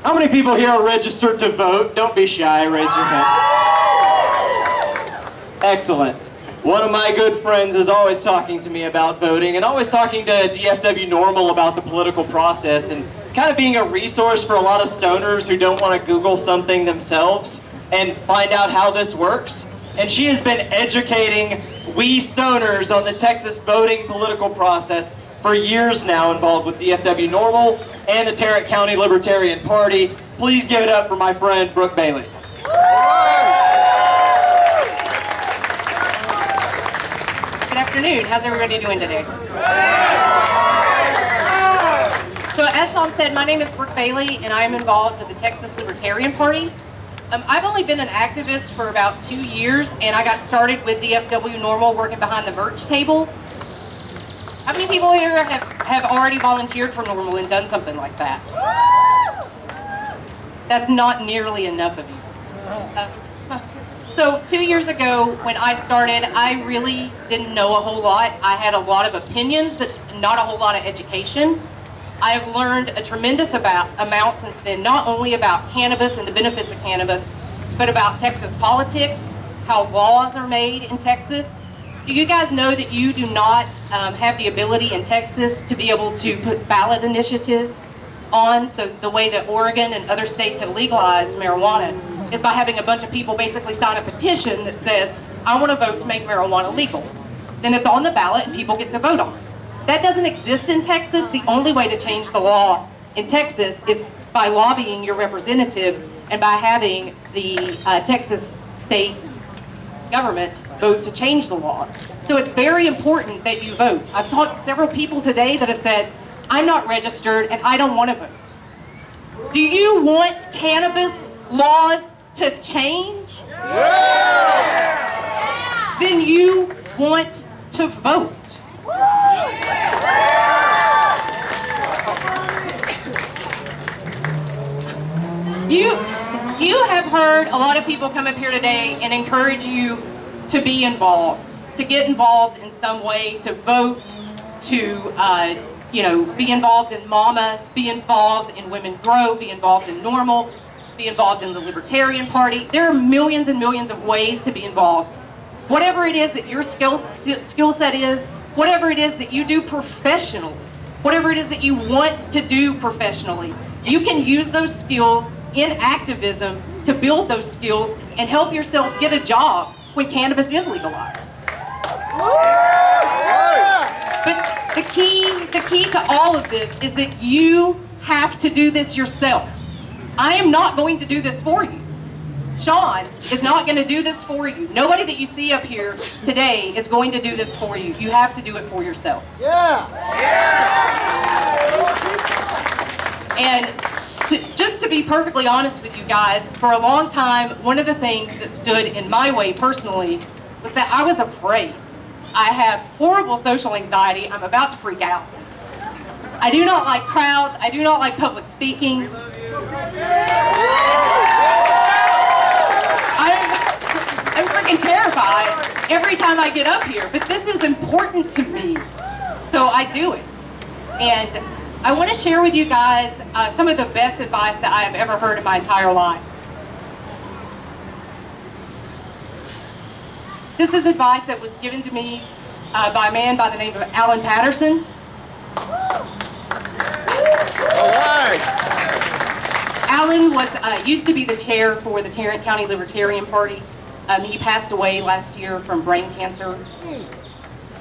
How many people here are registered to vote? Don't be shy, raise your hand. Excellent. One of my good friends is always talking to me about voting and always talking to DFW NORML about the political process and kind of being a resource for a lot of stoners who don't want to Google something themselves and find out how this works. And she has been educating we stoners on the Texas voting political process for years now, involved with DFW NORML and the Tarrant County Libertarian Party. Please give it up for my friend Brook Bailey. Good afternoon. How's everybody doing today? So as Sean said, my name is Brook Bailey and I am involved with the Texas Libertarian Party. I've only been an activist for about 2 years and I got started with DFW NORML working behind the merch table. How many people here have already volunteered for NORML and done something like that? That's not nearly enough of you. So 2 years ago when I started, I really didn't know a whole lot. I had a lot of opinions, but not a whole lot of education. I have learned a tremendous amount since then, not only about cannabis and the benefits of cannabis, but about Texas politics, how laws are made in Texas. Do you guys know that you do not have the ability in Texas to be able to put ballot initiatives on? So the way that Oregon and other states have legalized marijuana is by having a bunch of people basically sign a petition that says, I want to vote to make marijuana legal. Then it's on the ballot and people get to vote on it. That doesn't exist in Texas. The only way to change the law in Texas is by lobbying your representative and by having the Texas state government vote to change the laws. So it's very important that you vote. I've talked to several people today that have said, I'm not registered and I don't want to vote. Do you want cannabis laws to change? Yeah! Then you want to vote. You have heard a lot of people come up here today and encourage you to be involved, to get involved in some way, to vote, to be involved in MAMA, be involved in Women Grow, be involved in NORML, be involved in the Libertarian Party. There are millions and millions of ways to be involved. Whatever it is that your skill set is, whatever it is that you do professionally, whatever it is that you want to do professionally, you can use those skills in activism to build those skills and help yourself get a job when cannabis is legalized. But the key to all of this is that you have to do this yourself. I am not going to do this for you. Sean is not going to do this for you. Nobody that you see up here today is going to do this for you. You have to do it for yourself. Yeah. And just to be perfectly honest with you guys, for a long time, one of the things that stood in my way personally was that I was afraid. I have horrible social anxiety. I'm about to freak out. I do not like crowds. I do not like public speaking. I'm freaking terrified every time I get up here, but this is important to me, so I do it. And I want to share with you guys some of the best advice that I have ever heard in my entire life. This is advice that was given to me by a man by the name of Alan Patterson. All right. Alan used to be the chair for the Tarrant County Libertarian Party. He passed away last year from brain cancer.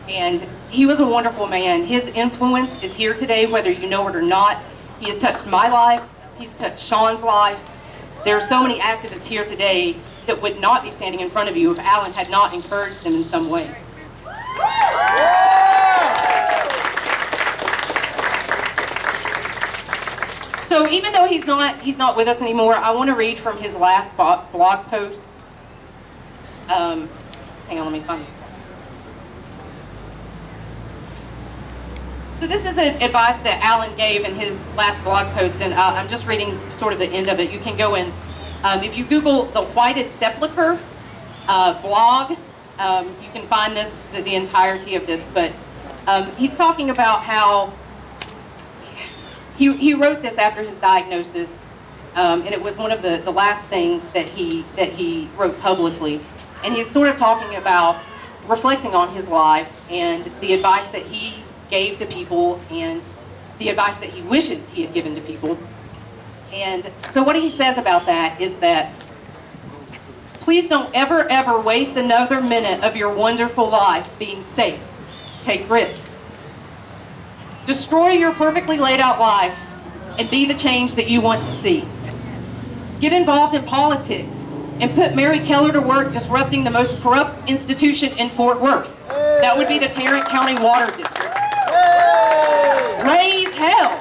And he was a wonderful man. His influence is here today, whether you know it or not. He has touched my life. He's touched Sean's life. There are so many activists here today that would not be standing in front of you if Alan had not encouraged them in some way. So even though he's not with us anymore, I want to read from his last blog post. Hang on, let me find this. So this is advice that Alan gave in his last blog post, and I'm just reading sort of the end of it. You can go in, if you Google the Whited Sepulchre blog, you can find this, the entirety of this, but he's talking about how he wrote this after his diagnosis, and it was one of the last things that he wrote publicly. And he's sort of talking about reflecting on his life and the advice that he gave to people and the advice that he wishes he had given to people. And so what he says about that is that please don't ever waste another minute of your wonderful life being safe. Take risks. Destroy your perfectly laid out life and be the change that you want to see. Get involved in politics and put Mary Keller to work disrupting the most corrupt institution in Fort Worth. That would be the Tarrant County Water District. Raise hell.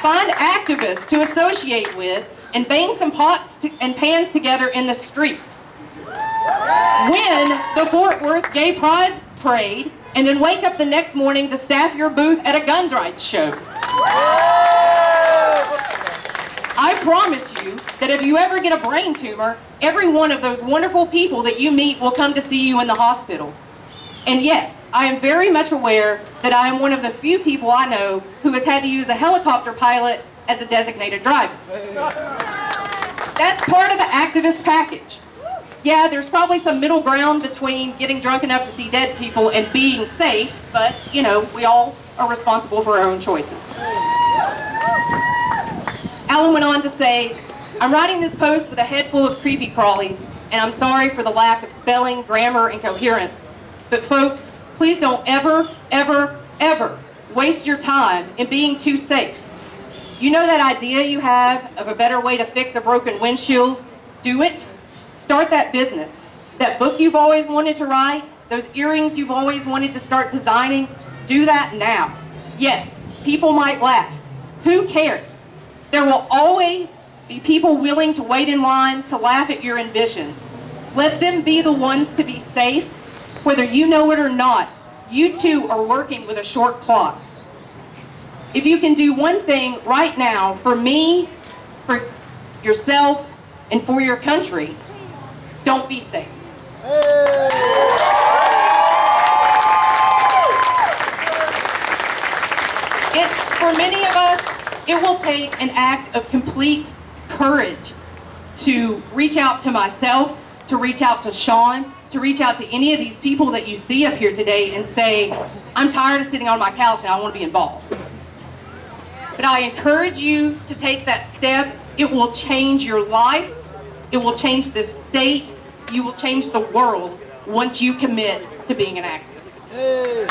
Find activists to associate with and bang some pots and pans together in the street. Win the Fort Worth Gay Pride Parade and then wake up the next morning to staff your booth at a gun rights show. I promise you that if you ever get a brain tumor, every one of those wonderful people that you meet will come to see you in the hospital. And yes, I am very much aware that I am one of the few people I know who has had to use a helicopter pilot as a designated driver. That's part of the activist package. Yeah, there's probably some middle ground between getting drunk enough to see dead people and being safe, but, you know, we all are responsible for our own choices. Alan went on to say, I'm writing this post with a head full of creepy crawlies, and I'm sorry for the lack of spelling, grammar, and coherence. But folks, please don't ever waste your time in being too safe. You know that idea you have of a better way to fix a broken windshield? Do it. Start that business. That book you've always wanted to write, those earrings you've always wanted to start designing, do that now. Yes, people might laugh. Who cares? There will always be people willing to wait in line to laugh at your ambitions. Let them be the ones to be safe. Whether you know it or not, you too are working with a short clock. If you can do one thing right now for me, for yourself, and for your country, don't be safe. For many of us, it will take an act of complete courage to reach out to myself, to reach out to Sean, to reach out to any of these people that you see up here today and say, I'm tired of sitting on my couch and I want to be involved. But I encourage you to take that step. It will change your life. It will change this state. You will change the world once you commit to being an activist. Hey.